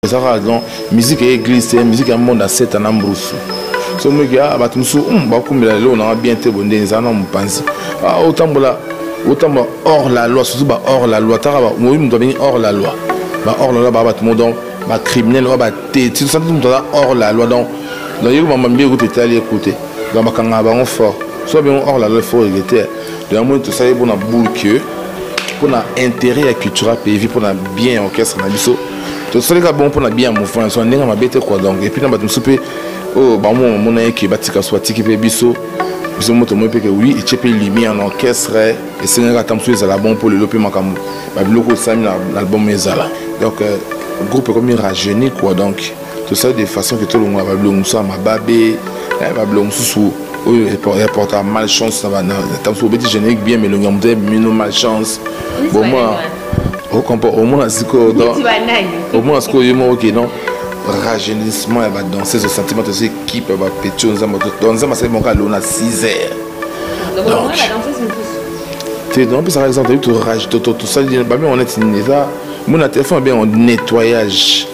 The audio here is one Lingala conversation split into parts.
Ça donc musique et église c'est musique à monde à 7 ans ambrousse. So moi qui a batumsu ba kumela le on a bien te bonde ça non pense. Ah autant hors la loi surtout ba hors la loi tara ba moi doit venir hors la loi. Ba hors la loi ba tout monde ba criminel ba té tout ça tout hors la loi donc il va m'embêter écouter aller écouter. Donc ba kanga ba on fort. Soit bien hors la loi faut regretter. Donc moi tout ça est pour na boule que pour na intérêt à culture pays pour na bien orchestre na biso. Tout ça les gars bon pour na bien mouvement so ndenge mabete quoi donc et puis na batum souper oh bah mon qui batika soit tiki pe biso moto mo pe que oui et chepe lumière en orchestre et c'est nga tamsu ça la bon pour le loper makambo ba biloko sami l'album ezala donc groupe comme rajeuni quoi donc tout ça de façon que tout le monde va biloko ça ma babé va biloko sous et porte malchance ça va tamsu petit générique bien mais le ngam de malchance bon moi au moins au moins ce que je ok non rajeunissement elle va danser ce sentiment de cette équipe elle va péter dans un massage mon cas on a 6 heures donc tu non plus par exemple tout rage tout ça bah mais on est ça mon téléphone bien en nettoyage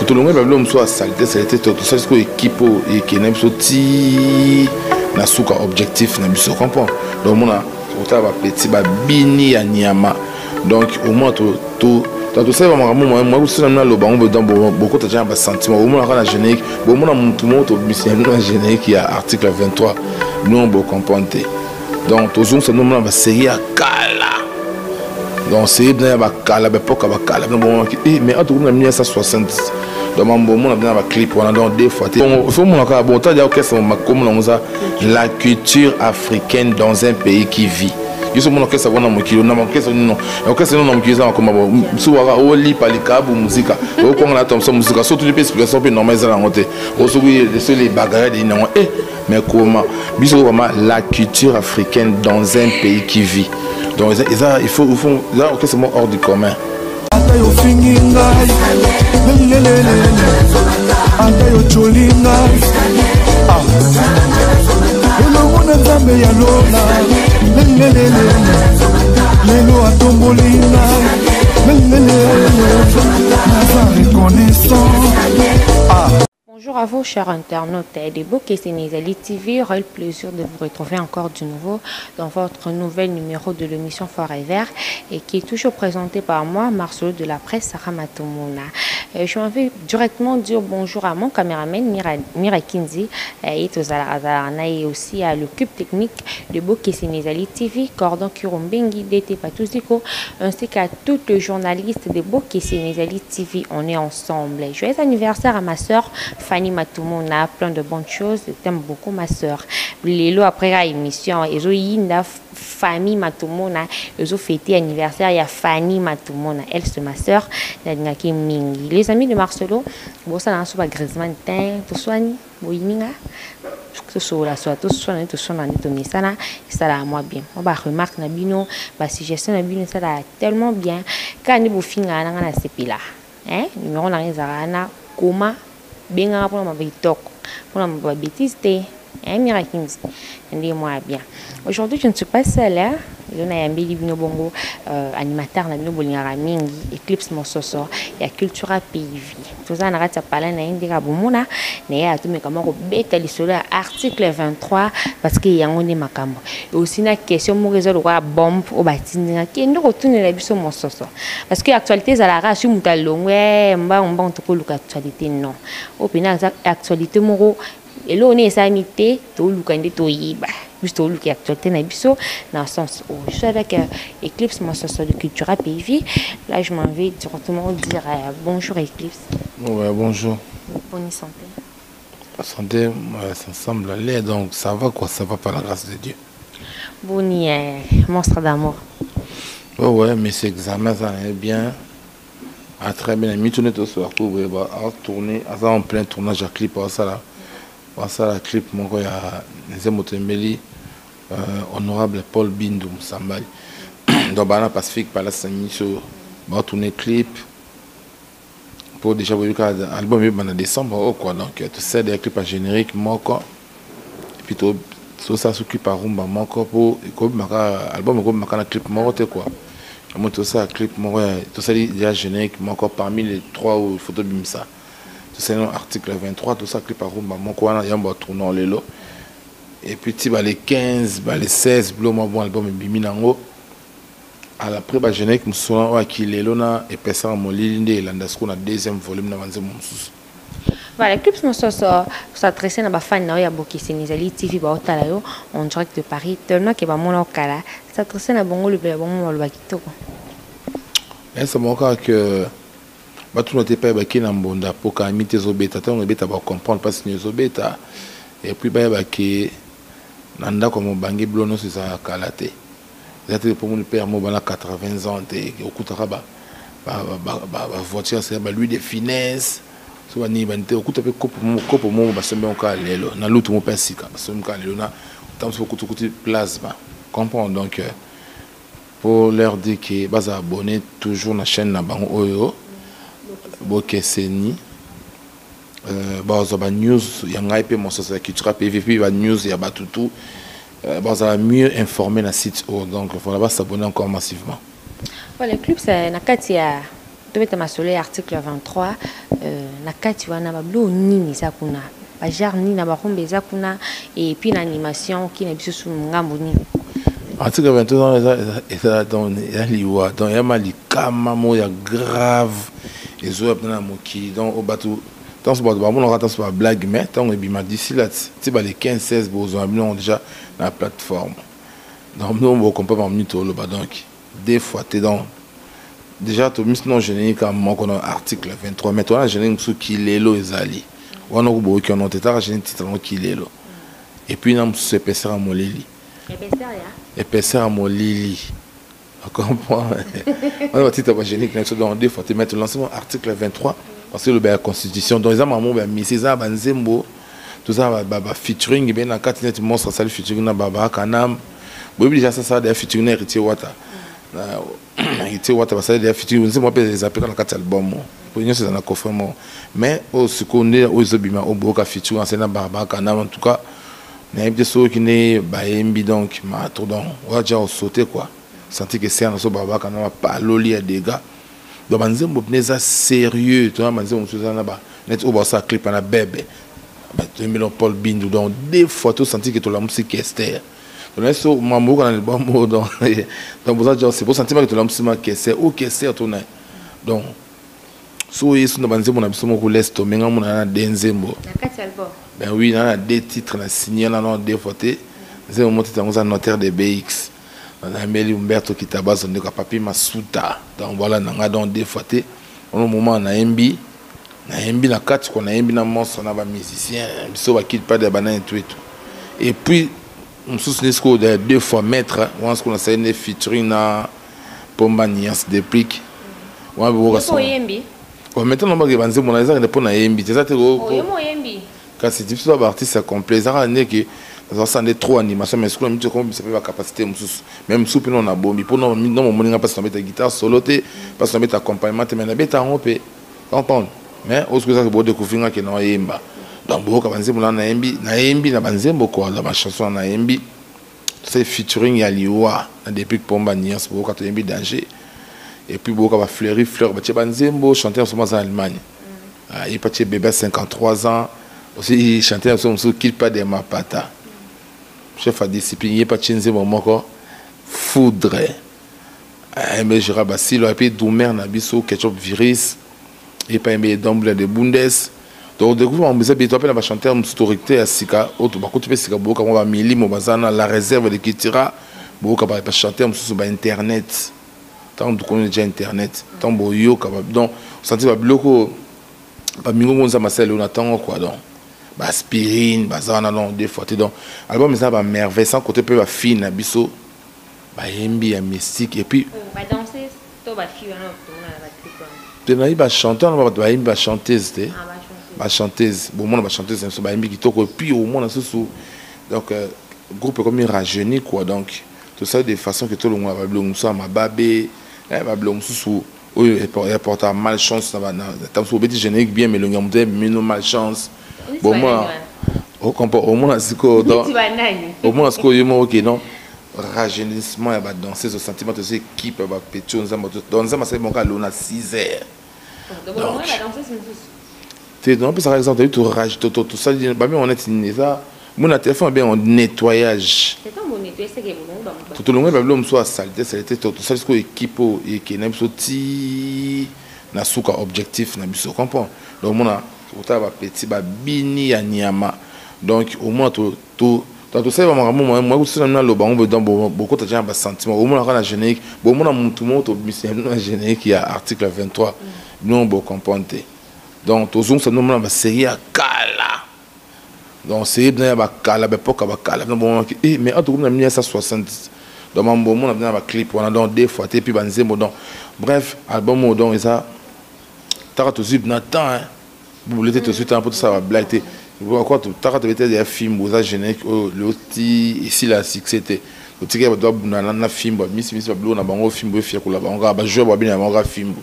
tout le monde va l'homme soit saleté tout ça ce que équipe et qui n'aime sorti na suka objectif na biso comprend donc mon a va petit ba bini ya nyama. Donc au moins tout ça va moi aussi dans le banc dans beaucoup de gens sentiment au moins la générique au moins tout le monde au générique qui a article 23 nous on peut comprendre donc tout ça nous on va série à Kala donc c'est bien va Kala be poka va Kala mais en tout cas 1960 donc on a bien va clip on a donc des fois il faut mon encore bon t'as dit OK c'est comme on a la culture africaine dans un pays qui vit. Je suis mon orchestre na mokilo na orchestre non orchestre non mokilo za comme bon suwara oli palikabu musique o ko ngala tom so musique surtout les explications peu normal za la monter o so les bagarres de non mais comment biso vraiment la culture africaine dans un pays qui vit donc il faut là orchestre hors du commun atayo finginga atayo cholinga ah hello mona zambe ya lola lelo atombolina Bonjour à vous chers internautes des Bokeh Sénégalais TV, aura le plaisir de vous retrouver encore de nouveau dans votre nouvel numéro de l'émission Forever et qui est toujours présenté par moi, Marcelo de la presse Sarah Matomouna. Je m'en vais directement dire bonjour à mon caméraman Mira Kinzi et aussi à l'équipe technique de Bokeh Sénégalais TV, Cordon Kurumbengi, DT Patouziko, ainsi qu'à toutes les journalistes de Bokeh Sénégalais TV. On est ensemble. Joyeux anniversaire à ma soeur Fanny Matomouna, plein de bonnes choses. Je t'aime beaucoup ma soeur. Lélo après la émission, ils ont famille Matomouna, ils ont fêté anniversaire. Il y a Fanny Matomouna, elle c'est ma soeur. Les amis de Marcelo, bon ça n'a pas Griezmann, tout soigne, boyininga, tout ça soit tout soigne, tout soigne, tout nisana, ça là moi bien. On va remarquer nabino, bah si gestion nabino ça là tellement bien. Quand你不 finir na sepi là, hein, numéro na rezarana comment benga pour ma vitok, pour ma bêtise té, hein, miracle, moi bien. Aujourd'hui je ne suis pas seule, hein. Il y a un bino bongo animateur na bino bolingara mingi Eclipse Mososo ya cultura PIV tout ça na rata pala na indika bomona na ya to mekama ko beta lisolo article 23 parce que yango ne makambo et aussi na question mo réseau roi bombe au batinga ki ndo kotunela biso Mososo parce que actualité za la rachu mutalongwe mba to ko luka actualité non au pina actualité moko elo ne samité to luka ndi to yiba juste au look actualité na biso dans le sens où je suis avec Eclipse Mososo de Cultura PIV. Là je m'en vais directement dire bonjour Eclipse. Ouais, bonjour. Bonne santé. La santé, ça semble aller donc ça va quoi, ça va par la grâce de Dieu. Boni monstre d'amour. Ouais mais c'est examen ça est bien. À très bien, mi tourner tout soir pour tourner en plein tournage à clip ça là. Ça la clip mon il y a Nzemotembeli honorable Paul Bindou Sambali donc Bana Pacifique par la Samiso va tourner clip pour déjà voir l'album en décembre quoi donc tu sais des clips à générique moi quoi et puis tout ça s'occupe par rumba moi quoi pour album comme ma clip moi quoi Moi, tout ça, clip, moi, tout ça, il y a générique, moi, encore parmi les 3 photos bimsa. Tout ça, article 23, tout ça, clip à Rumba, moi, quoi, il y a un tournant les lots. Et puis, les 15, les 16, moi, bon album, biminango. À l'après, générique, je suis qui les lots, et personne à mon ligne, et l'andasco, na deuxième volume, na vanze mon sous. Voilà, clip s'adresse à ma fan na ya boki Sénézali TV ba otala yo en direct de Paris. Tellement que ba mona okala. S'adresse na bongo le bela bongo le bakitoko. C'est mon cas que tout n'était pas qui na mbonda pour quand imiter zobeta, tant on beta ba comprendre pas signer zobeta. Et puis ba qui nanda comme bangi blono c'est ça kalaté. C'était pour mon père mo bana 80 ans et okutaka ba voiture c'est ba lui de finesse. So ni bante okuta pe kopo mo basombe onka lelo na lutu mo pesika basombe ka lelo na tamso kutukuti plasma comprend donc pour leur dire que basa abonner toujours na chaîne na bango oyo bokeseni bazo ba news ya ngai pe mo sosa culture PVP ba news ya batutu baza mieux informé na site donc il faut s'abonner encore massivement. Voilà, le club c'est na katia Tobeta Masole article 23 nakati wana bablo nini zakuna bajar nini na bakombe zakuna et puis l'animation qui na biso su ngambo nini article 23 ça donc ya liwa donc ya malikama mo ya grave ezo apena moki donc obatu tant so ba mon attend pas blague mais tant et bima d'ici là ti ba les 15 16 besoin ont déjà la plateforme donc nous on comprend pas minute le ba donc des fois tu dans déjà tout mis non générique à mon qu'on article 23 mais toi générique sous qui lelo ezali on a beaucoup qui ont été générique titre qui lelo et puis nous se passer à molili épaisseur à molili on comprend on va titre générique dans deux fois tu mettre lancement article 23 parce que la constitution dans les amendements ben miseza banzembo tout ça ba featuring ben en quatre monstre ça le featuring na baba kanam bon déjà ça des featuring héritier wata il wata basali des featuring c'est moi les appels dans la 4 album pour nous c'est dans la coffre mais au ce qu'on est aux obima au boka featuring c'est na baba kanam en tout cas n'a pas ceux qui n'est ba embi donc ma tout donc on va déjà sauter quoi sentir que c'est un so baba kanam pas loli à des gars donc banzembo neza sérieux tu vois banzembo tout ça là bas net au bas ça clip na bébé tu mets Paul Bindu donc des photos sentir que tout la musique Esther donc là so mambo dans le bon mot donc vous avez c'est pour sentir que tout la musique Esther ou Esther tourne donc so yesu na banzembo na biso moko laisse to menga mona na denzembo na kati album ben oui na des titres na signé na non des photos c'est un monté dans un notaire de BX Ameli Umberto Kitabazo ndeka papi masuta donc voilà nanga donc des fois au moment na MB na quatre qu'on a MB na monstre na ba musicien biso ba quitte pas de banane tout et puis on sousnesco de deux fois maître on ce qu'on a fait une featuring na Pomba Nias déplique on va voir ça on maintenant on va banzer mon azar ne pona MB c'est ça te go quand c'est difficile ba artiste complet ça ne que ça c'est trop animation mais ce qu'on a mis comme ça fait la capacité même soupe non a bombi pour non mon parce qu'on met ta guitare solo parce qu'on met ta accompagnement mais na beta on peut comprendre mais au ce que ça beau découvrir que non yemba donc beaucoup avancer pour na MB na banzembo quoi la chanson na MB c'est featuring ya liwa na depuis Pomba Nias beaucoup quand MB danger et puis beaucoup va fleur banzembo chanter en ce moment en Allemagne il parti bébé 53 ans aussi chanter en ce moment qu'il pas de ma pata chef à discipline il pas chenze moment quoi foudre mais je rabassi le puis doumer na biso ketchup virus et pas aimer d'ombre de bundes donc de coup on besoin de toi chanter une autorité à sika auto ba kotu pe sika boka on va mili mo bazana la réserve de kitira boka ba chanter sur internet tant de connaître déjà internet tant boyo capable donc sentir ba bloko ba mingo monza masel on attend quoi donc aspirine bazana non des fois donc album ça va merveille sans côté peu va fine biso ba yembi ya mystique et puis ba danser to ba fille na tu n'as pas chanter on va yembi ba chanteuse ba chanteuse bon monde ba chanteuse ça ba yembi qui toko puis au monde sous donc groupe comme il rajeuni quoi donc tout ça de façon que tout le monde va blongo ça ma babé va blongo sous il porte malchance na tant so petit générique bien mais le ngamonte mais non malchance bon moi au moins asiko donc au moins asiko yemo ok non rajeunissement et danser ce sentiment de cette équipe va péter dans ça c'est mon cas on a 6 heures donc tu donnes par exemple tu rage tout ça bah mais on est ça mon téléphone bien en nettoyage c'est un bon nettoyage c'est que tout le monde va le soit saleté tout ça c'est équipe et qui n'aime sorti na suka objectif na biso comprend donc mon a autant va petit ba bini ya nyama donc au moins tout tout ça va moi aussi dans le banc dans beaucoup de gens ba sentiment au moins la générique bon mon a tout monde au générique qui a article 23 non bon comprendre donc tous on ça nous la série à kala donc c'est bien ba kala ba poka ba kala bon mais en tout cas 1970 donc mon a bien ba clip on a donc des fois et puis banzemo donc bref album donc ça t'as tout de suite dans temps vous voulez tout de suite un peu ça va blaguer pourquoi tu t'as des films aux génériques le ici la c'était le ticket doit na film miss blue na bango film fier ko la bango ba jouer ba bien bango film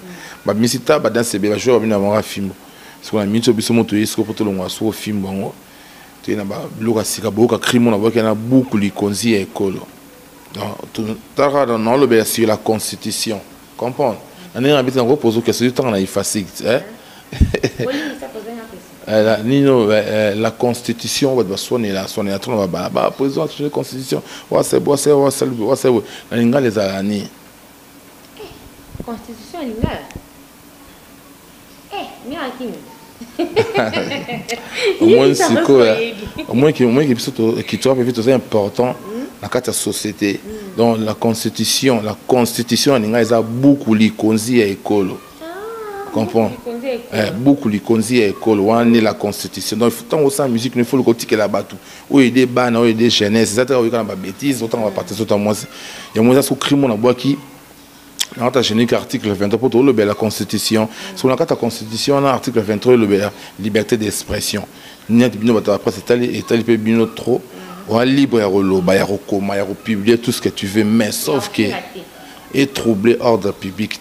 ba misita ba dans CB ba jouer ba bien bango film parce qu'on a mis sur biso moto isko pour tout le monde sur film bango tu na ba loka sika boka crime na boka na beaucoup li konzi école donc t'as dans le bien sur la constitution comprendre on est habitué à reposer que c'est temps na effacer la constitution va sonner la on va président de la constitution c'est les années constitution lingala au moins qui toi c'est important la carte société donc la constitution lingala a beaucoup li konzi à école comprends beaucoup les conseils à l'école on est la constitution donc tant au musique il faut le côté que la bateau où il y a des bannes où il y a des jeunesse c'est ça où il y a des bêtises autant on va partir autant moi il y a moins ça crime on a bois qui dans ta générique article 23 pour tout le la constitution sur la carte constitution on a article 23 le liberté d'expression net bino après c'est talé bino trop on a libre à roloba à recommander à publier tout ce que tu veux mais sauf que et troubler ordre public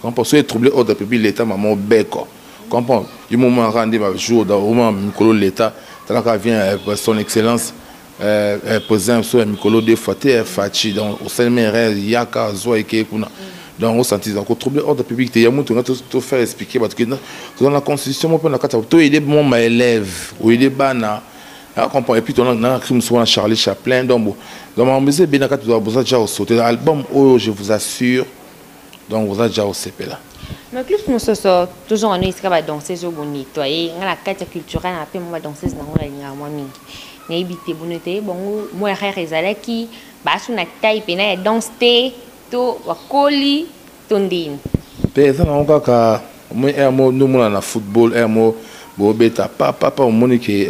comprends soit troublé ordre public l'état maman beko comprends du moment rendez ma jour dans au moment Mikolo l'état tant vient son excellence président sur Mikolo de Faté Fachi donc au CMR yaka zo eke kuna donc on sentit donc troublé ordre public il y a mutu to faire expliquer parce que dans la constitution on peut la carte to il est bon ma élève ou il est bana comprends et puis on a crime sur Charlie Chaplin donc on me dit bien carte doit déjà au sauter l'album oh je vous assure donc vous êtes déjà au CP là. Mais plus nous sommes toujours en Israël va danser au bonito et la carte culturelle a fait moi danser dans la ligne à moi mingi. Mais ibité bonité bon moi frère ezalaki ba suna taille pena danser to wakoli tondine. Pesa na ngaka moi nous na football mo bo beta papa monique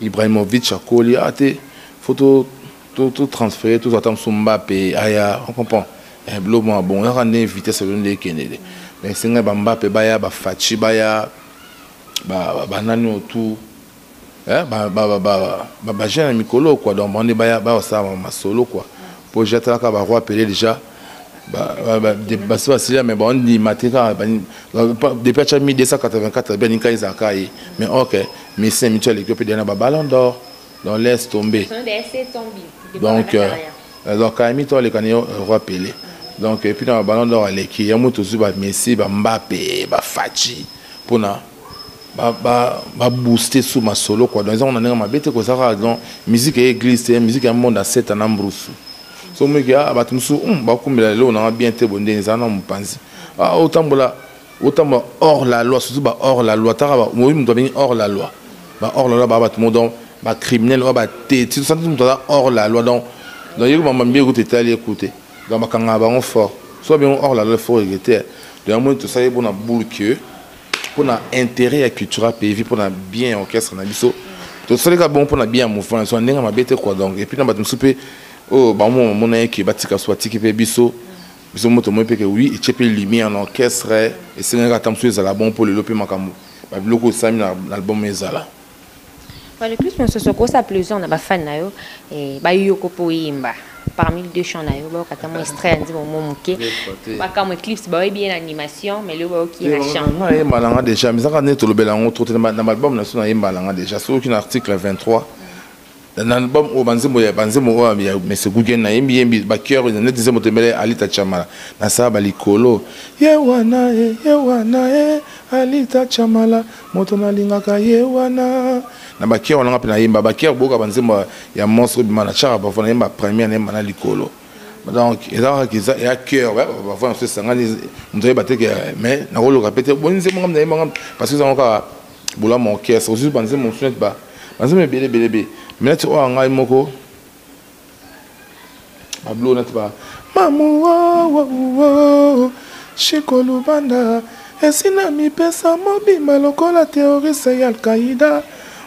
Ibrahimovic akoli ate photo tout transférer tout attendre sur Mbappé aya on comprend. Bon on a rendu vitesse selon les Kennedy mais c'est un Mbappé baya ba Fachi baya ba nani tout ba jeune Mikolo quoi donc on est baya ba ça ma solo quoi pour jeter la ba roi appeler déjà ba c'est mais bon on dit matika depuis 1984 ben Inka Isakai mais OK mais c'est mutuel équipe de na ballon d'or dans laisse tomber donc quand il toi les canaux roi appeler donc et puis dans le ballon d'or il y a beaucoup de Messi Mbappé Fachi pour na booster sous ma solo quoi donc on a ma bête quoi ça donc musique et église c'est musique un monde à 7 en Ambroussou so me gars batumsu ba kumbela lelo on a bien te bondé ça na mpanzi autant hors la loi surtout hors la loi tara moi me doit venir hors la loi hors la loi tout le monde criminel tu sens tout hors la loi donc il m'a bien écouter donc bakanga bango fort soit bien hors la loi fort était de moins tout ça est bon à boule que pour un intérêt culturel pays pour un bien orchestre na biso tout ça est bon pour un bien mouvement so ndenge ma bête quoi donc et puis na batum souper oh ba mon qui batika soit tiki pe biso moto mo pe que oui et chepe lumière en orchestre et c'est un gatam sur la bon pour le loper makambo ba biloko sami na album ezala le plus mais ce que ça plaisir on a ba fan na yo et ba yoko po yimba parmi les deux chants na yo ba kata mo extrait ndi mo moké ba ka mo clips ba bien animation mais le ba qui na chant non et malanga déjà mais ça quand to le belango trop na album na so na yimba langa déjà sur un article 23 dans l'album au banzemo ya mais c'est Google na yembi ba cœur na disait motemele Alita Chamala na ça ba likolo yewana Alita Chamala moto na lingaka yewana na ba cœur na pena yemba ba cœur boka banzemo ya monstre bimana chara ba fona yemba première na likolo donc il y a cœur parfois on se sangani on battre mais na rolo répéter bonzemo ngam parce que ça encore bola mon cœur c'est aussi banzemo sonnet ba banzemo belé mais tu vois un moko Pablo n'est pas maman chikolo banda esina mi pesa mobi maloko la terroriste ya Al-Qaïda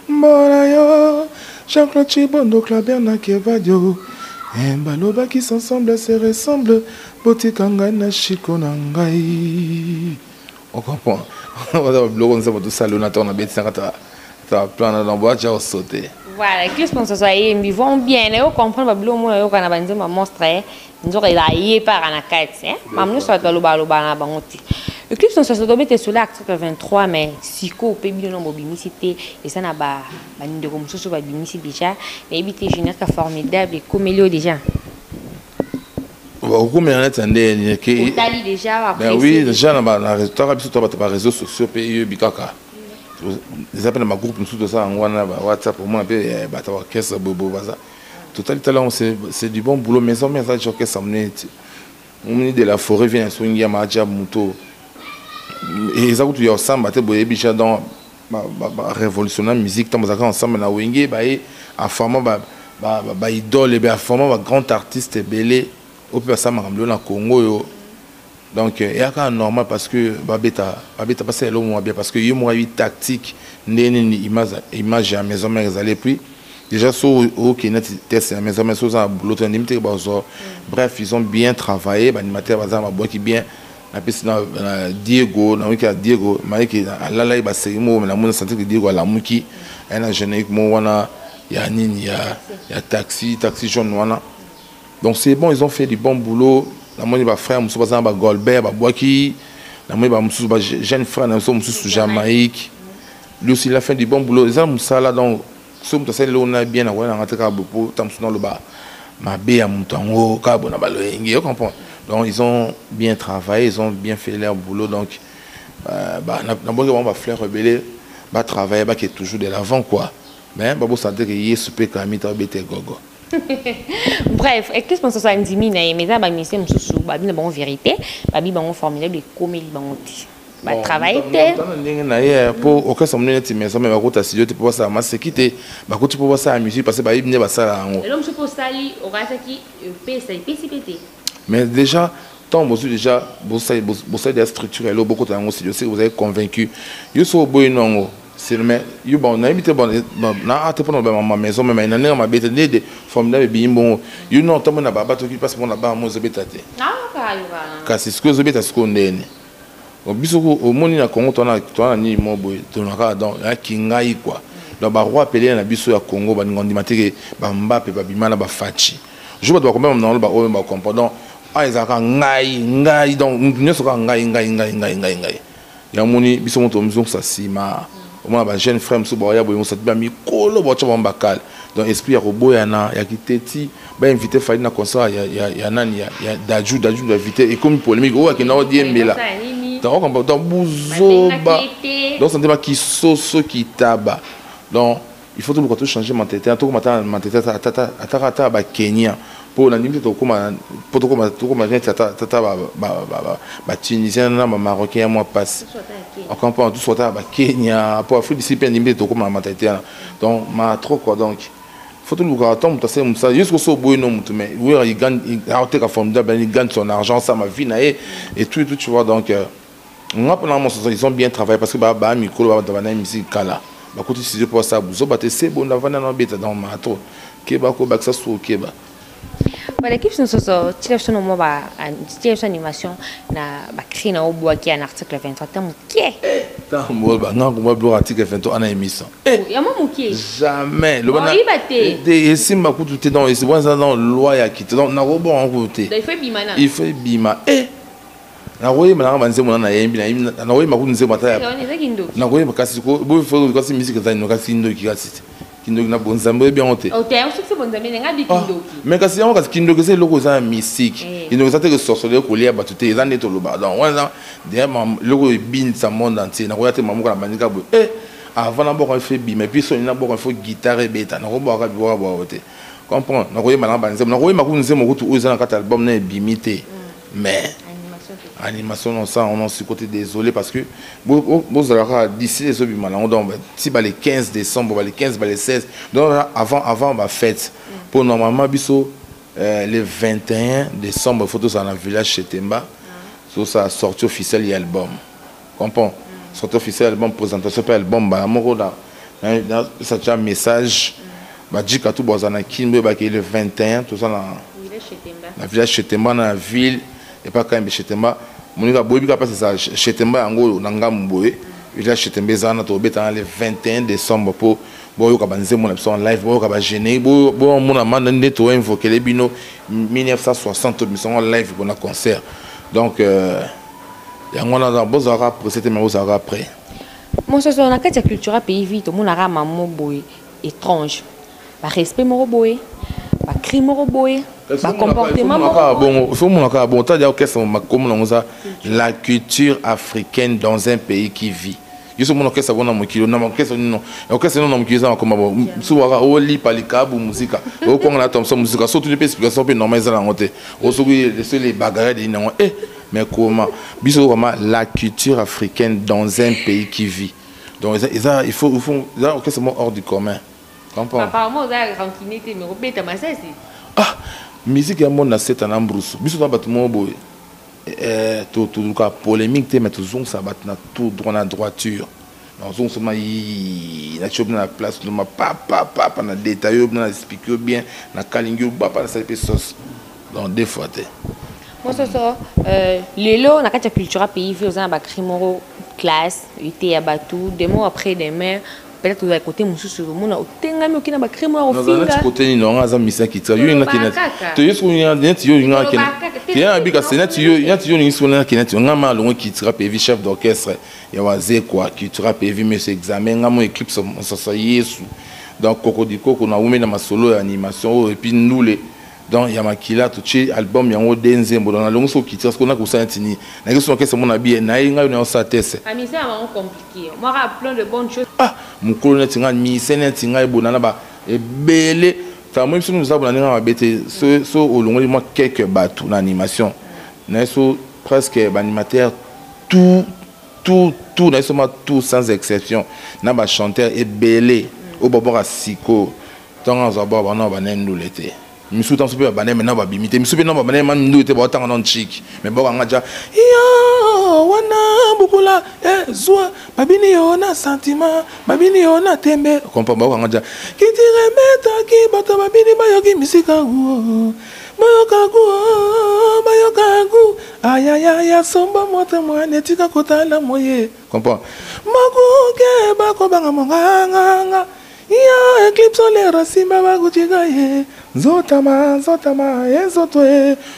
mbona yo Jean-Claude Chibondo Claberna Kevadio baloba qui s'ensemble se ressemble botikanga na chiko na ngai on comprend on va bloquer ça pour tout ça le naton na bête ça ta plan dans boîte j'ai sauté. Voilà, que les sponsors ils vont bien, ils comprennent que moi je quand on ma monstre, nous aurons la yé par en acate, maman soit dans le balo bana bangoti. Le clip sont sur domaine sur l'article 23 mais siko pe bilon mobilicité et ça n'a pas ni de comme ça sur mobilicité déjà, mais habité général formidable et comélio déjà. Beaucoup mais on attendait que Italie déjà après. Oui, déjà na réseaux sociaux pays bikaka. Les appels ma groupe nous de ça en WhatsApp pour moi caisse bobo baza total talent c'est du bon boulot mais ça je ça on de la forêt vient swingia maja muto et ça tu y ensemble te boye bicha dans révolutionner musique tant ça ensemble na wenge ba en format ba idole et ba format ba grand artiste belé au peu ça makamlo na Congo yo. Donc il y a quand normal parce que babeta passer le moins bien parce que il y a une tactique une image à maison mais aller puis déjà sur OK net test à maison mais sur ça l'autre limité bref ils ont bien travaillé animateur bazar ma boît qui bien la piste Diego na wiki Diego maiki la la ba c'est mo na mon santé Diego la muki un générique mo wana ya nini ya taxi jaune wana donc c'est bon ils ont fait du bon boulot. La moitié de mes frères, je suis à Golbert, à Boaki. La moitié de mes jeunes frères, je suis à Jamaïque. Lui aussi, il a fait du bon boulot. Les hommes, ça là, donc, si on a bien, on a rentré à Bopo, dans le bas. Ma bé à Moutango, Cabo, on comprend. Donc, ils ont bien travaillé, ils ont bien fait leur boulot. Donc, on va faire rebeller, va travailler, qui est toujours de l'avant, quoi. Mais, on va dire qu'il y a ce peu quand même, gogo. Bref, et qu'est-ce que ça me dit mais ça ba mission sous ba bien bon vérité ba bien bon formidable et comme il bon ba travailler pour aucun ça me dit mais ça me va côté studio tu peux voir ça ma sécurité ba côté tu peux voir ça la musique parce que ba bien ba ça l'homme se pose sali aura ça qui PCPT mais déjà tant vous déjà vous savez des structures là beaucoup dans mon studio vous avez convaincu yo so boy non c'est mais you bon na habité bon na ate pour ma maison mais na ma bête de formidable bien bon you know tant na baba to qui passe pour na ba mo zebetate ka c'est ce que zebeta ce qu'on est au biso au moni na Congo tona ni mo boy tona donc ya kingai quoi donc ba roi pelé na biso ya Congo ba ngondi mateke ba Mbappé ba bimana ba Fachi je dois quand même dans le ba o ba comprendre ah ezaka ngai donc nous so ngai ya moni biso moto mzo ça sima moi ba jeune frère mso boya boyo ça ba mi kolo bo tshaba mbakala donc esprit ya roboyana ya kiteti ba inviter fali na concert ya nani ya daju invité et comme polémique o akina o diembela donc on peut buzoba donc ça ne pas qui soso qui taba donc il faut tout changer mentalité tout matin mentalité ata ba Kenya pour la limite to comme tata ba tunisien na marocain moi passe on comprend tout soit à Kenya pour Afrique d'ici bien limite to comme la mentalité donc ma trop quoi donc faut tout le attendre ça jusqu'au so boy non mais oui il gagne il a été formidable il gagne son argent ça ma vie et tout tu vois donc on a ils ont bien travaillé parce que ba micro ba na musique kala ba côté si pour ça vous batez c'est bon avant na bête dans ma trop keba ko ba ça so keba. Voilà, l'équipe de animation na créé na oboa qui un article 23 tant qui tant ba nga ko ba article 23 ana émission ya mo mukie jamais le bana de simba ko tout dans c'est bon ça dans loi ya qui donc na robon en côté il fait bima na roye mana banze mona na yembi na roye maku nze mata ya na roye makasi ko bo fo ko si musique za no kasi ndo Kindoki na bonzambe bien ote. Ok, on sait que c'est bonzambe nga bi Kindoki. Mais kasi on kasi Kindoki c'est logo ça mystique. Kindoki ça te que sorceleur ko lia batute ils en eto loba. Donc on ça derrière logo bin sa monde entier. Na ko ya te mamu ko na bandika bo. Avant na boko fait bi mais puis son na boko faut guitare et beta. Na ko bo ka bi wa bo ote. Comprends? Na ko yema na banzem. Na ko yema ko nzemo ko tu oza na kata album na bimité. Mais animation non ça on en suis côté désolé parce que vous allez d'ici les autres on donc si les 15 décembre les 15 les 16 donc avant ma fête pour normalement biso le 21 décembre photo ça dans le village chez Temba so ça sortie officielle et album comprends sortie officielle album présentation par album ba moko da ça déjà message ba dit ka tout bozana kinbe ba le 21 tout ça dans le village chez Temba dans la ville et pas quand même chez Temba monika boyebi ka passe ça chez Temba yango na ngamboye il a chez Temba zana to beta le 21 décembre pour boyo ka banze mon en live boyo ka ba gêner bo mona manda ndeto invoquer les bino 1960 mission en live pour un concert donc yango na bozaka procéder mais bozaka après mon so na kati culture pays vite mona ra mamo boy étrange ba respect mo boy ba crime mo boy ba comportement bon faut mon ka bon ta dire que c'est comme ça la culture africaine dans un pays qui vit je suis mon que ça bona mo kilo na mo que ça non que c'est non mo kilo ça comme bon souvent au li palikabu musique au kon na tom musique surtout les explications peu normal ça la honte au so les bagarres de non mais comment biso vraiment la culture africaine dans un pays qui vit donc il faut que c'est hors du commun comprends apparemment ça rankinité mais répète ma ça musique ya monde na set en ambrusu biso ba batu mo boy tout ka polémique te mais tout ça bat na tout droit na droiture non on seulement na chop na place no ma pa na détail na expliquer bien na kalingi ba pa ça sauce donc des fois te moi ça lelo na kati culture pays vi ozana ba crimoro classe été ya batu des mots après demain peut-être que côté mususu mona otengami okina ba crème au finga dans côté ni non azam misa kitsa yo ina kinet to yesu ina net yo ina kinet tiens abika senet yo ni sona kinet ngama longo kitira PV chef d'orchestre ya waze quoi kitira PV monsieur examen ngamo éclipse ça yesu donc kokodiko kuna ume na masolo ya animation et puis nous les donc ya makila to chi album yango denzembo dans longo so kitira ce qu'on a ko santini na keso ke mon abi na inga yo na sa tese amisa vraiment compliqué moi a plein de bonnes choses mukolo netinga mi senetinga ebonana ba ebele ta moi biso nous abona ninga mabete so olongoli moi quelques bateaux na animation na so presque animateur tout na so ma tout sans exception na ba chanteur ebele o bobora siko tanga za baba na ba nendu lete misu tan super ba na ba bimite misu be na ba na ndu te ba tanga non chic mais ba nga ja yo wana bukula zwa babini ona sentiment babini ona tembe comprends ba nga ja ki ti remeta ki bato babini bayoki misika bayokagu ayaya somba moto mwana tika kotala moye comprends makuke bako banga monganga ya eclipse solaire simba bakuchika ye zotama ezoto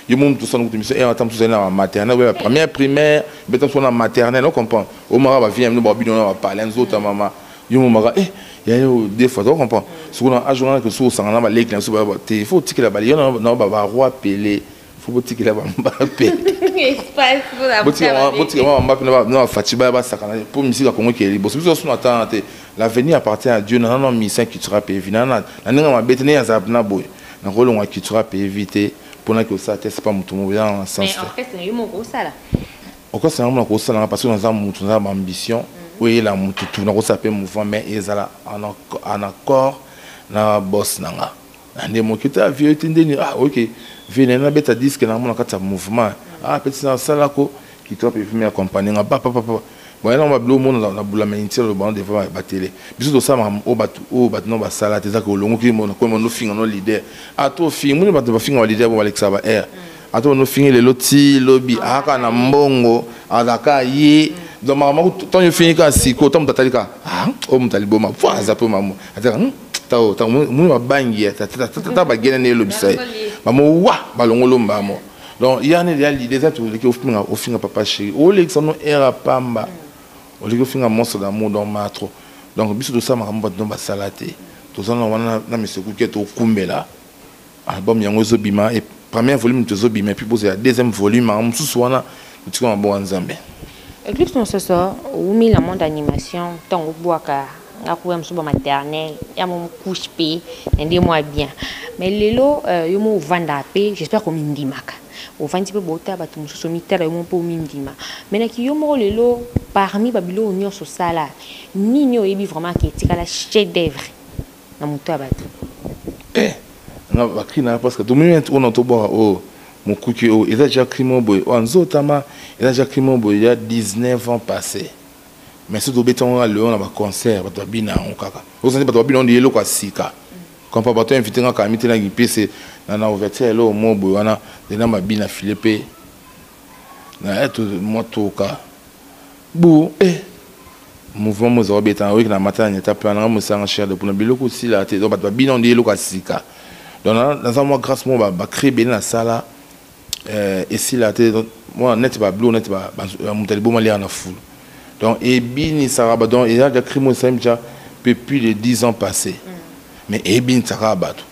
yo mum tout ça nous mission et attends tout na maternelle première primaire beto so na maternelle on comprend au mara ba vient nous ba bidon na parler zotama yo mum mara ya yo des fois on comprend ce qu'on a ajouté que so sangana ba lek na so ba te faut tirer la balle yo na ba roi Pelé faut tirer la Mbappé espace pour la Mbappé na Fatiba ba sakana pour musique à Congo qui est libre so so attend l'avenir appartient à Dieu non non mission qui sera pévé na ninga ma bête ne ya zabna boy na rôle on qui sera pévé pour que ça c'est pas mutu mo en sens mais orchestre yo mo ko sala encore c'est vraiment ko sala parce que nous avons mutu na ambition oui la mutu tout na ko ça peut mouvement mais ezala en accord na boss nanga ande mo kita vieux tindeni OK vient na beta disque na mo kata mouvement petit na sala ko qui doit me accompagner papa bon on va bloquer monde na bula maintir le bande devant ba télé biso to ça o batu no ba sala teza ko longo ki mo ko mo no finga no leader ato finga mo ba finga leader bo Alexa ba ato no finga le loti lobby aka na mbongo adaka yi donc mama to yo finga ka siko to mtatalika o mtalibo ma fa za pe mamo ataka ta mo ba bangi ta ba gena ne lobby sai mamo wa ba longo lomba mo donc il y a l'idée ça tout au finga papa chéri o Alexa no era pamba au lieu de faire un monstre d'amour dans ma trop donc biso de ça ma rambo dans ba salate Tout ça, on a monsieur qui est au Kumbela. Album Yango Zobima. Et premier volume de Zobima. Et puis, il y a deuxième volume. On se souvient, tu vois, un bon ensemble. Eclipse, on se sort, ou mis le monde d'animation, tant au bois car. Je suis maternelle, je suis couche, aidez-moi bien. Mais les lots, je me vends à paix, j'espère qu'on m'y dit. Au fin de bota, je suis militaire, je suis mais qui yo les lots parmi Babylone, on y a ce sala. Nino est vraiment qui est la chef d'œuvre. Na muto abatu. On va crier parce que tout le monde on entend boire au mon cookie au il a déjà crié mon boy. En Zotama, il a déjà crié mon boy il y a 19 ans passés. Mais si tu béton le on a un concert, tu vas bien en kaka. Vous savez pas tu vas bien on dit le quoi sika. Quand pas tu invité en camité na gipe c'est na ouverture là au mon boy on a des na ma bien Philippe. Na tout moto ka. Bou mouvement mo zo béton oui na matin ni tape na mo sang cher de pour na biloko si là tu vas bien on dit le quoi sika. Donc dans un mois grâce moi ba créer bien la salle et si là tu moi net pas bleu net pas mon téléphone aller en foule. Donc, Ebin Sarabadon, il a déjà créé mon déjà depuis les 10 ans passés. Mais Ebin Sarabadon,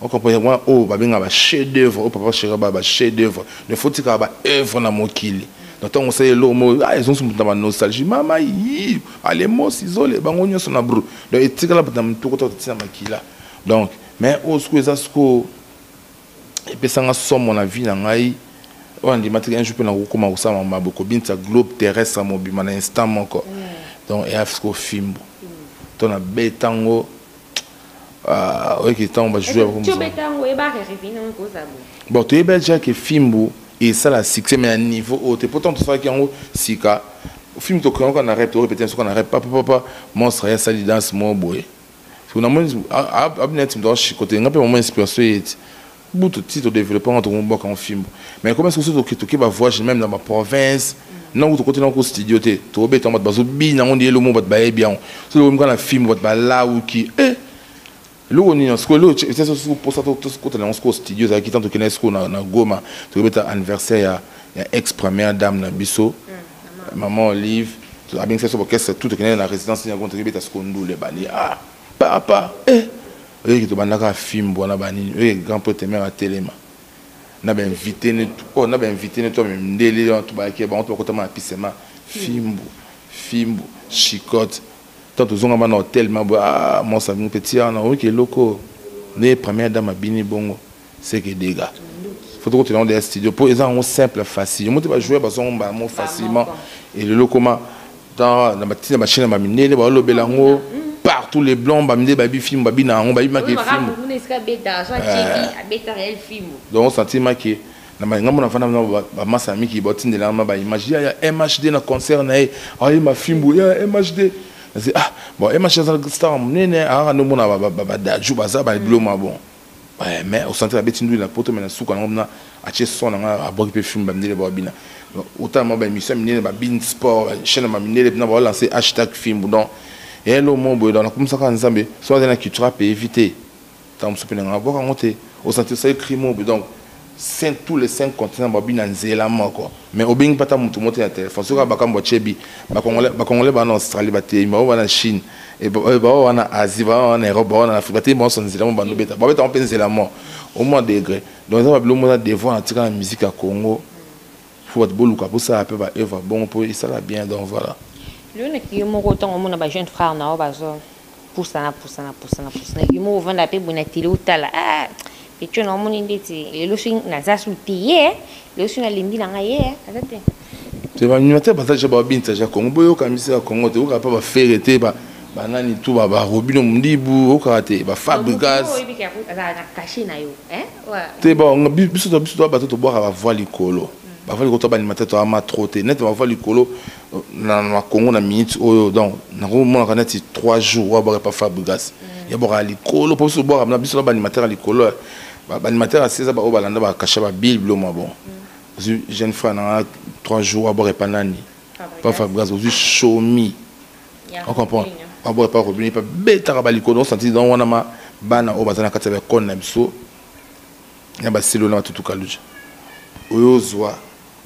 on comprend moi, oh, babin a un chef d'œuvre, oh, papa chéri, un chef d'œuvre. Il faut qu'il y ait un œuvre dans mon kili. Donc, on sait le mot, ah, ils ont une nostalgie. Maman, les mots isolés, on sont brou. Donc, il y a un tout côté de kila. Donc, mais au secours, ça se et puis ça a somme mon avis dans l'aïe. On dit matériel je peux na comment ça mama boko binta globe terrestre mo bima na instant moko donc et afsko film ton a betango ouais qui temps va jouer comme ça betango e ba revenir ko ça bon tu es déjà que film et ça la succès mais à niveau haut et pourtant tout ça qui en haut sika film to quand on arrête répéter ce qu'on arrête pas monstre ya sali danse mo boy on a moins abnet me doit chicoter un peu moment inspiration tout titre développement entre mon en film mais comment est-ce que tu vas voir même dans ma province non tu côté dans le studio tu es bête en mode bazo bien on dit le mot va bien c'est le même film va là ou qui le on est en school c'est ça pour ça tout ce côté dans le studio ça qui tant que n'est-ce qu'on a Goma tu bête anniversaire il y a ex première dame na biso maman Olive tu as bien fait ça pour que tout que dans la résidence il y a contribué à ce qu'on nous les bani ah papa oui, qui te bandaka film bon na bani oui grand pote mère à téléma na ben invité ne oh na ben invité ne toi même ndeli on to ba ki bon to ko tama pisema film chicote tant aux on na hôtel ma ah mon ami petit on oui qui loco les premières dame bini bongo c'est que des gars faut que tu dans des studios pour ils ont simple facile moi tu vas jouer parce on ba mo facilement et le locoma dans la petite machine ma minele ba lo belango partout les blancs bamide babi film babi na on babi marqué film donc on sentit marqué na ngamo na fana ba massa mi ki botinde la ba image ya MHD na concert na ay ma film ya MHD c'est ah bon MHD star nene a no mona ba daju baza ba blo ma bon ouais mais on sentit la betindu la poto mais na souka na ache son na abok pe film bamide ba bina autant ma ba émission nene ba bin sport chaîne ma nene na ba lancer #film donc et le mot boy dans comme ça quand Nzambe soit dans la culture peut éviter tant que on va voir monter au centre ça écrit mot donc tous les 5 continents ba bien nzela moko mais au bing pata mutu monter na téléphone so ba kambo chebi ba congolais ba en Australie ba te ba na Chine et ba na Asie ba na Europe ba na Afrique ba te bon son nzela ba no beta ba beta on peut nzela mo au moins degré donc ça va le monde devant en la musique à Congo faut être beau luka pour ça peut ba œuvre bon pour ça la bien donc voilà. Le qui mo autant on a jeune frère na bazo pour ça qui mo vend la paix bonatile ou tala ah et tu non mon inditi le chien na za soutier le chien na lindi na ngaye azate c'est pas numéro parce que je ba binta ja Congo boyo kamisi ya Congo te uka pa ba ferete ba nani tout ba robino mundibu okate ba fabrigas na caché na yo te bon biso ba to boire ba voile likolo ba voile ko to ba animateur to ama trotter net ba voile likolo na Congo na minute oyo donc na ko mona kana ti 3 jours wa ba pas fabrigas ya boka likolo pour se boire na biso ba animateur likolo ba animateur a 16 ba o balanda ba cacher ba bible mo bon jeune frère na 3 jours wa ba pas nani pas fabrigas aussi chomi on comprend on boire pas revenir pas beta ba likolo on sentit dans wana ma bana o bazana kata ba kon na biso ya ba silo na tutu kaluja oyo zwa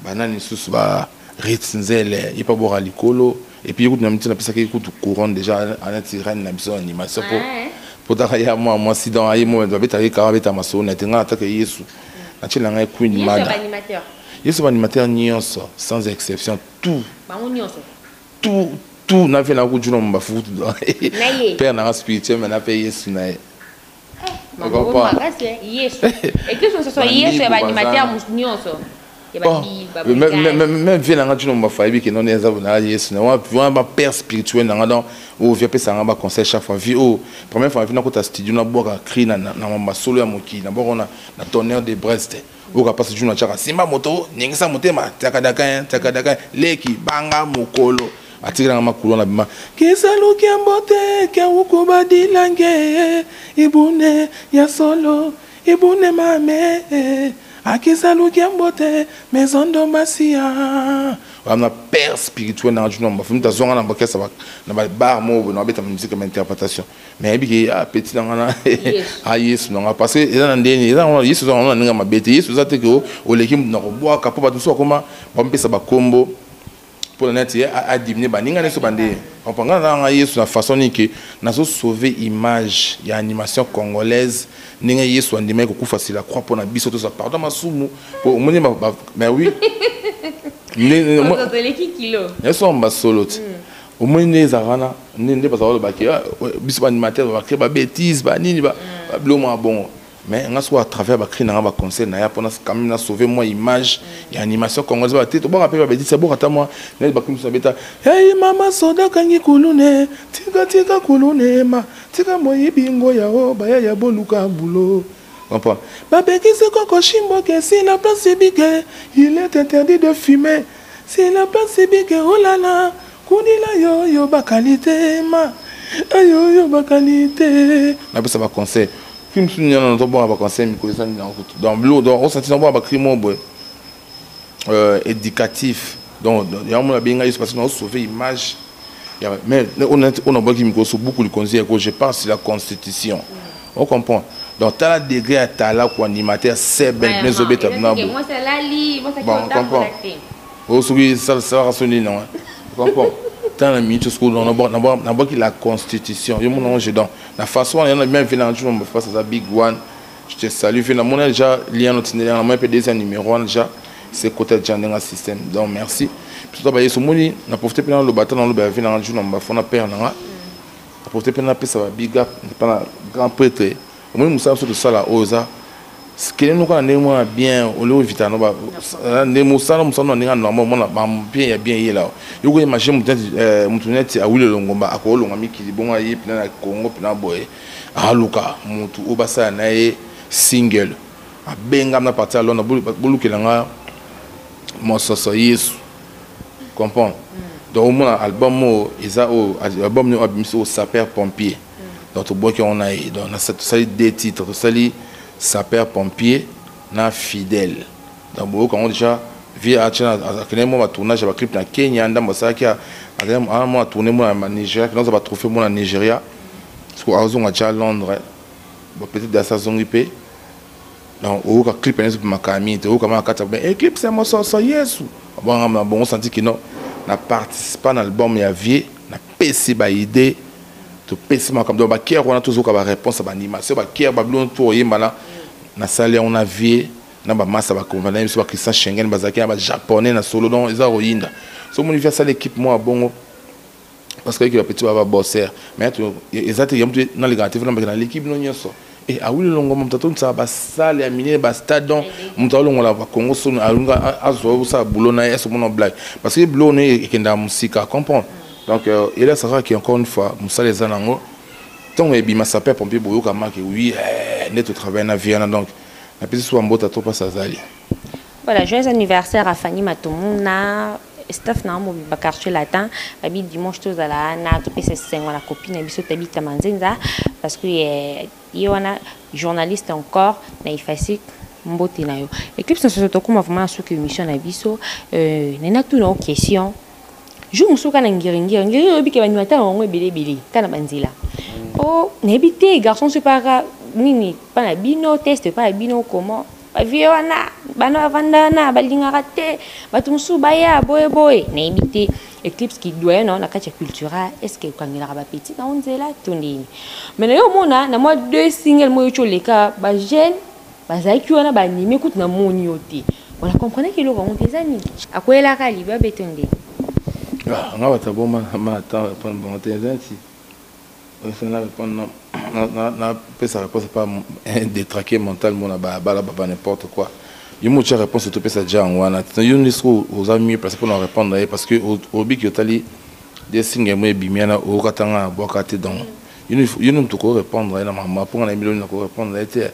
banani susu ba ritzinzele il pas boire likolo et puis écoute na mtina pesa ki écoute courant déjà en tirane na biso animation Potaka ya moi si dans aïe moi doit être carabeta maso na tenga attaque Yesu. Na tchela ngai Queen Mada. Yesu animateur nyonso sans exception tout. Tout na fait na ku juno mba futu. Père na spirituel mais na fait Yesu na. Yesu. Et que ce soit Yesu et animateur nyonso. Même vie na ngatu no mbafayi que non eza na Yesu na wa père spirituel na ngado o via pesa ngaba conseil chaque fois vie o première fois vie na kota studio na boka cri na mamba solo ya moki na boka na tonnerre de Brest o ka passe jour na chaka simba moto ningisa motema takadaka leki banga mokolo atikira ngama kulo na bima kisalu kiambote kia ukuba dilange ibune ya solo ibune mame Akisalu kiambote maison d'Ombasia. On a père spirituel dans le monde. On a besoin d'un bac na bar mo na beta musique comme interprétation. Mais bi petit dans na Yesu na parce que eza ndeni eza Yesu na nga mabete Yesu za te ko o lekim na ko boa kapo ba tout comment ba mpesa ba kombo pour le net a diminuer ba ninga neso bande. On prend na Yesu na façon ni que na so sauver image ya animation congolaise. Ninga Yesu andime ko kufa si la croix pour na biso to sa pardon masumu pour moni mais oui Yesu on ba solo au moins les arana nende pas savoir ba ki biso animateur ba créer ba bêtises ba nini ba bloma bon mais on a soit à travers ba créer na ba conseil na ya pour quand même na sauver moi image et animation congolaise ba tete bon rappel ba bêtises c'est bon ata moi na ba kim so beta hey mama soda kangi kulune tika kulune ma tika moyi bingo ya o ba ya boluka bulo comprends babeki c'est koko shimbo que si la place est big il est interdit de fumer si la place est big oh là là kundila yo ba qualité ma yo ba qualité na ça va conseil film sounya na to bon ba conseil mi ko ça dans bleu dans on senti dans ba crimo boy éducatif donc il y a mon bien parce que on sauver image mais on a beaucoup de conseils que je pense sur la constitution on comprend donc tu as le degré à ta là pour animateur c'est ben mais obéta moi c'est la li moi c'est on comprend au souci ça raisonner non comprend dans la minute school on a la constitution yo mon ange dans la façon on a bien venir on me face à big one je te salue fait mon déjà lien notre itinéraire moi PDC numéro 1 déjà c'est côté de genre système donc merci tout d'abord yesu moni na profiter pendant le bâton dans le bavin dans le jour na fona père na profiter pendant pesa ba big up pendant grand prêtre moi musa so de ça la oza ce que nous quand on bien on le vita no ba ne musa no musa no ninga normalement ba bien ya bien là yo ko imagine mutuneti a wile longomba akolonga mikili bonga yi pendant na Congo pendant boy aluka mutu obasa na e single abenga na partir alors na bulukelanga mososo Yesu comprendre donc au moins album album au sapeur pompier donc au bois qu'on a donc on a sali deux titres sali sapeur pompier na fidèle donc quand on déjà via à quel moment tournage va clip na Kenya ndamba saki à un mois tourner moi na Nigeria que nous va trouver moi na Nigeria parce que on a déjà Londres peut-être dans sa zone IP donc au clip n'est pas ma camille au comment kata ben clip c'est moi ça Yesu bon on senti que non na participé à l'album ya vie na PC ba idée to PC ma comme donc ba kier on a toujours ka ba réponse ba animation ba kier ba blon to yemba na salle on a vie na ba massa ba convaincre même ba Christian Schengen ba zaki ba japonais na solo donc eza royinda so mon universal équipe moi bongo parce que le petit va bosser mais exactement dans les gâteaux dans l'équipe non nyoso et a wili longo mtato ça ba salle ya mine ba stade mtato longo la Congo so alunga azo ça boulot na eso mon blague parce que boulot ne ekenda musika comprendre donc il est ça qui encore une fois musale les anango tant et bima sapeur pompier boyo kama que oui net travail na viana donc la petite soit mbota to pas sazali voilà joyeux anniversaire à Fanny Matomuna staff na mo ba quartier latin abi dimanche to zala na to pese sengo la copine biso tabita manzenza parce que yona journaliste encore na ifasi mbote na yo équipe ça se tokuma vraiment sur que émission na biso nena tout nos questions je muso kana ngiringi obi ke banyata ngwe belebele kana banzila oh nebité garçon c'est pas nini pas na bino test pas bino comment ba viona bana vandana balingaka te bato mosusu baya boye na imité éclipse qui doit non na kati cultura est-ce que kangela ba petit na onzela tondini mais na yo mona na moi deux singles mo yo leka ba jeune bazaki wana ba animé kutu na moni yote on a comprenait que le rond des amis akwela ka liba betonde ah nga bata boma ma ta répondre bon tezanti ça na répondre na pesa réponse pas détraqué mentalement na bala pas n'importe quoi il y a une réponse surtout pesa déjà en wana yo nisco aux amis parce pour nous répondre parce que au big yotali des signes moi bimiana au katanga bokate donc il nous to répondre na mama pour na million na ko répondre était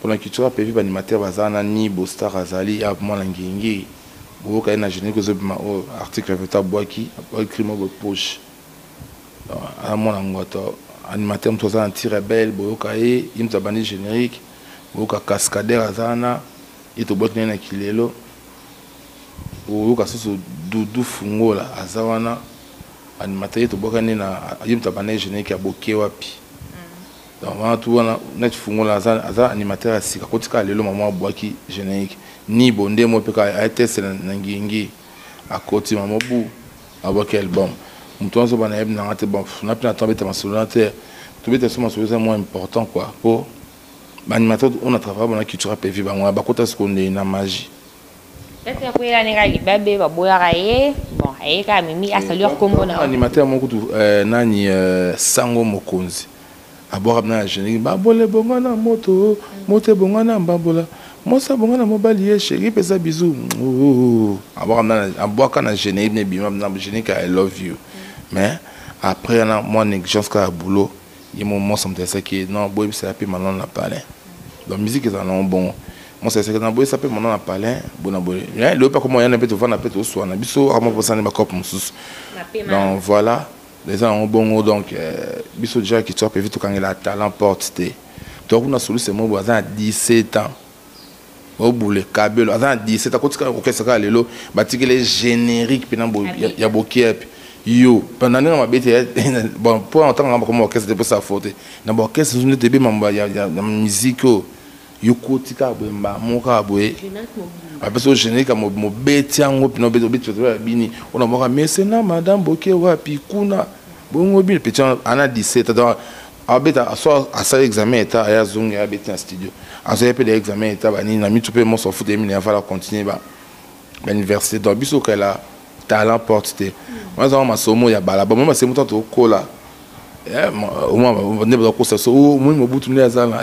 pour la culture PV animateur bazana ni Bostar Azali a moi la ngingi bo ka na génie que zo bima article veta boaki écrit mo poche à mon ngoto animateur mtoza anti rebelle bo ka e imta bani générique bo ka cascadeur azana ito botne na kilelo bo ka soso dudu fungola azawana animateur to bokane na imta bani générique ya boke wapi donc tout wana na fungola aza animateur asika kotika lelo maman boaki générique ni bonde mo peka a été na ngingi akoti maman bu aboki album mtu zo bana ebna ngate bon na pina tomber ta masolante to beta so masolante moins important quoi pour animateur on a travaillé dans la culture PV ba moi ba kota ce qu'on est na magie est-ce que pour la ngali babe ba boya raye bon aye ka mimi asalur kombo na animateur mo kutu nani sango mokonzi abora na générique ba bolé bongo na moto bongo na mbabola mosa bongo na mobali ye chéri pesa bisou abora na aboka na générique ne bima na générique I love you mais après na moi négligence ka boulot il moment ça me dit que non boy ça appelle maintenant na palais donc musique est en bon moi c'est que na boy ça appelle maintenant na palais bon boy le pas comment il y en a peut te vendre peut te soit na biso à moi pour ça ne ma cop musus donc voilà les gens ont bon donc biso déjà qui tu as prévu tout quand il a talent porté donc on a sous c'est mon voisin à 17 ans au bout le câble à 17 ans quand tu OK ça lelo batiki les génériques puis il y a beaucoup yo pendant que ma bête bon pour entendre comment orchestre de ça faute na orchestre nous te be mamba ya musique yo kotika bemba moka boye parce que générique mo bête yango pino bête bini on a moka mais c'est na madame Boké wapi kuna bongo bi petit ana 17 donc abeta à ça examen eta ya zunga ya bête en studio à ça peu d'examen eta bani na mi tu peux mo s'en foutre mais il va continuer ba l'université donc biso kala talent porté moi ça ma somo ya bala bon moi c'est mon temps to kola au moins on ne pas ça so moi mo butu ne azala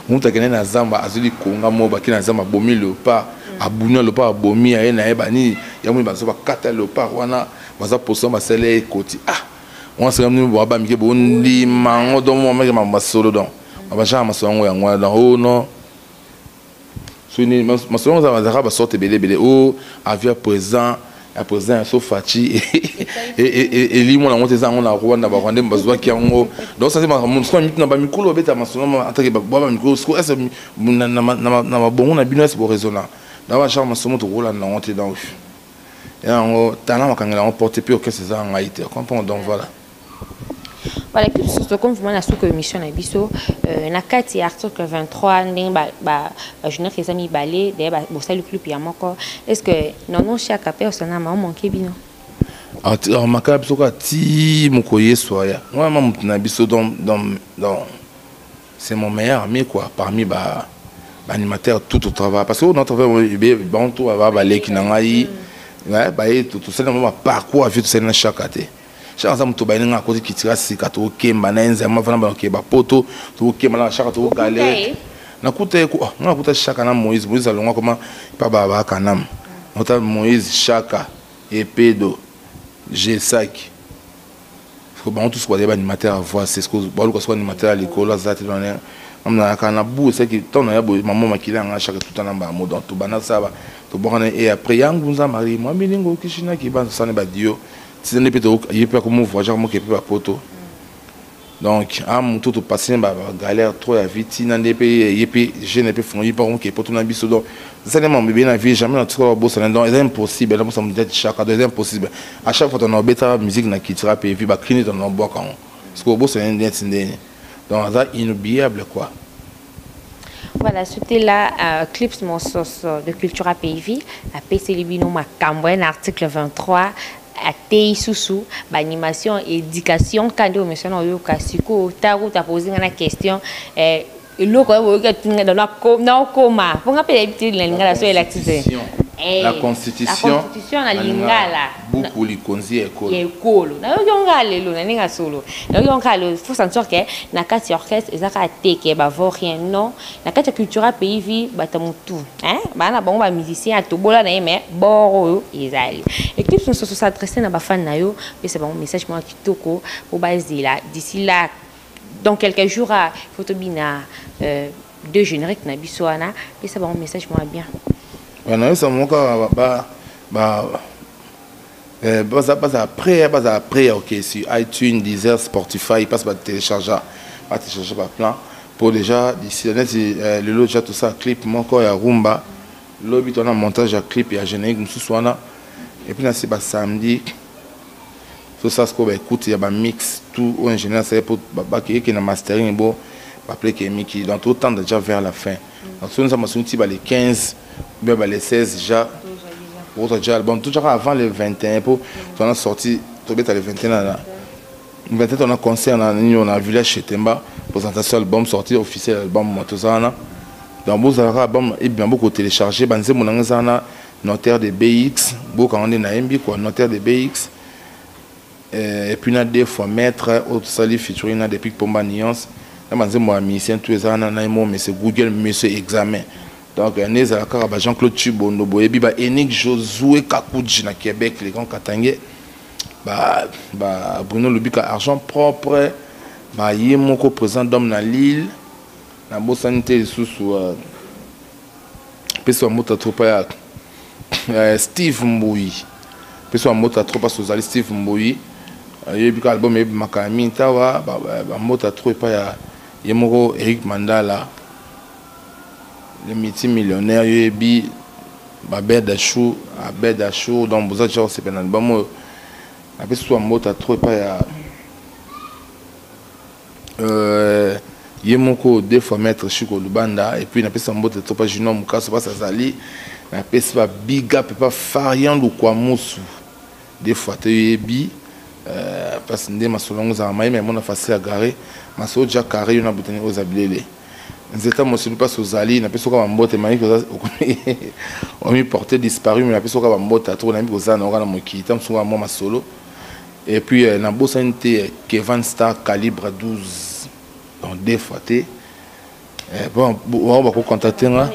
mon ta kene na zamba azuli konga mo ba kina zamba bomi le pas abunya le pas abomi ya na ebani ya mo ba so ba kata le pas wana baza poso ba sele koti on se ramène bo ba mi ke bo ndi mango do mo ma solo don ba ja ma songo ya ngwa don oh non soni ma songo za ba sorte belé oh avia présent à présent so fati et li mona monte ça on a Rwanda ba Rwanda bazwa ki yango donc ça c'est ma mon so mitna ba mikolo beta masono atake ba ba mikolo so est na bongo na bino est pour raisonner na ba charme masomo to rola na honte dans et en talent makangela on porter plus que ça en Haïti comprends donc voilà. Voilà, tout comme vous m'avez dit que l'émission est biso, na kati article 23 ndeng ba junior les amis balé de ba bossa le club ya moko. Est-ce que non chaque personne a manqué bino? Ah maka biso ka ti mokoye soya. Moi maman na biso dans c'est mon meilleur ami quoi parmi ba animateur tout au travail parce que on travaille bon tout va balé ki na ngai. Ouais, ba tout ça na parcours avec tout ça na chaque côté. Chaque fois que tu as côté qui tire si tu as ma nenze ma fana ba ba poto tu kemba na chaque tu galère na kuta ko na kuta chaka na Moïse alonga comment pa ba kanam nota Moïse chaka et pedo G5 faut ba tous quoi des animateurs à voir c'est ce que ba lu ko soit animateur à l'école za te donner amna kana bu c'est que ton ya bo maman makila nga chaka tout en ba mo donc to bana ça ba to borana et après yangu nza mari moi milingo kishina ki ba ça ne ba dio si on est plutôt il peut comme voyageur moi qui peut pas poto donc à mon tout patient bah galère trop la vie ti n'en pays et puis je n'ai pas fini par qui poto na biso donc ça ne m'a bien la vie jamais notre trop beau ça donc c'est impossible là ça me dit chaque c'est impossible à chaque fois on a bêta musique na qui tira puis bah cliner dans nos bois quand parce que beau c'est un donc ça inoubliable quoi. Voilà, c'était là Clips mon sauce de Cultura PV. À PC Libino Macambouen, article 23. À Tei Soussou, animation, éducation, quand on me sonne au Kasiko, t'as posé une question. La constitution na lingala beaucoup li konzi ekolo na yonga lelo na ninga solo na yonga le faut sentir que na kati orchestre ezaka teke ba rien non na kati cultura pays batamutu bana bango ba musicien atobola na yeme boro ezali équipe sont s'adresser na ba fan na yo pe c'est bon message moi kitoko pour bazila d'ici là dans quelques jours photobina deux génériques na bisoana pe c'est bon message moi bien. Voilà, ça mon cas après ok sur iTunes, Deezer, Spotify, passe par télécharger par plan pour déjà d'ici le lot déjà tout ça clip mon corps à rumba l'obit on a montage à clip et à générique nous soana et puis là c'est pas samedi tout ça ce qu'on va écouter il y a un mix tout en général c'est pour qui est mastering bon appeler qui est Mickey dans tout le temps déjà vers la fin donc ça m'a sorti les 15 bien les 16 déjà autre déjà album tout avant le 21 pour on a sorti tout bête le 21 là le 21 on a concert on a village chez Temba présentation album sorti officiel album Motozana dans beaux album et bien beaucoup téléchargé banze mon angana notaire de BX beaucoup on est na MB quoi notaire de BX et puis na deux fois maître autre sali featuring na depuis Pomba Nuance banze moi musicien tous les ans na mo mais c'est Google monsieur examen. Donc, Jean-Claude Chibondo, Enik Josué Kakouji na Québec, les grands Katangé, Bruno Lubika, argent propre, Yemoko présent d'homme na Lille, na Bossanité sous Peso Mota Tropa, Steve Mboui, Peso Mota Tropa sous Steve Mboui, Yebika album Makami Tawa, Mota Tropa, Yemoko Eric Mandala. Le multimillionnaire Yebi Abed Achou donc vous avez c'est un album après soit mot à trop pas Yemoko deux fois mettre Chiko Lubanda et puis n'a pas son mot à trop pas Junior Mukaso pas Sazali n'a pas big up pas Farian ou quoi Moussou des fois te Yebi parce que ma solongo za mai mais mon a facile à garer ma so déjà carré on a boutonné aux abilés. Nous étions aussi pas aux alliés, n'a pas sur comme mbote manique on mis porté disparu mais n'a pas sur comme mbote à trop n'a mis aux an on a mon qui était sur moi solo et puis na bossa n'était Kevin Star calibre 12 donc deux fois t bon on va contacter là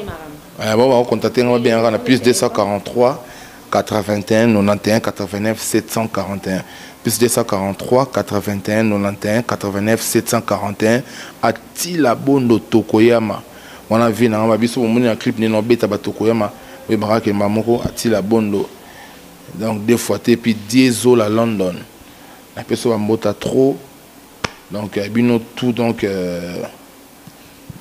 on va contacter bien on a plus 243 81 91 89 741 plus 243 81 91 89 741 à Tilabondo Tokoyama on a vu dans ma biso mon clip ni no beta ba Tokoyama we baraka mamoko à Tilabondo donc deux fois et puis Diesel à London la personne va mota trop donc bino tout donc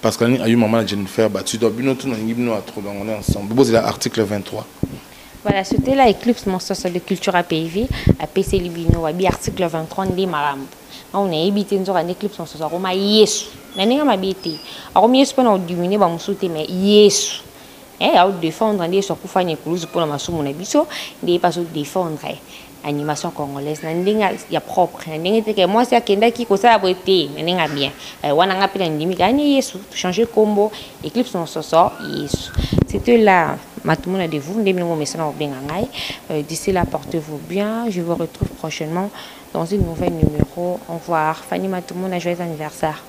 parce qu'il y a eu maman Jennifer battu donc bino tout bino à trop donc on est ensemble c'est l'article 23. Voilà, c'était la Eclipse mon sauce de Cultura PV à PC Libino à article 23 de Maram. On est habité dans un Eclipse mon sauce à Roma Yesu. N'enga m'habité. À Roma Yesu pendant diminuer ba musoute mais Yesu. À défendre des sur pour faire une pelouse pour la masse mon abisso, des pas défendre animation congolaise. N'enga ya propre. N'enga que moi c'est kenda qui ko ça beauté. N'enga bien. Wana ngapela ndimi gagner Yesu. Changer combo Eclipse mon sauce Yesu. C'était là. De vous, d'ici là, portez-vous bien. Je vous retrouve prochainement dans une nouvelle numéro. Au revoir. Fanny Matoumou, un joyeux anniversaire.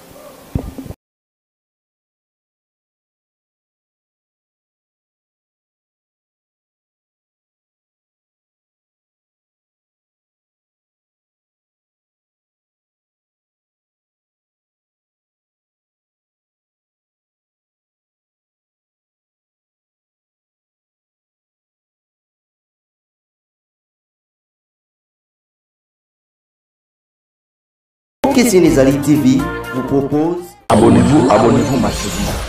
Sénézali TV vous propose abonnez-vous ma chaîne.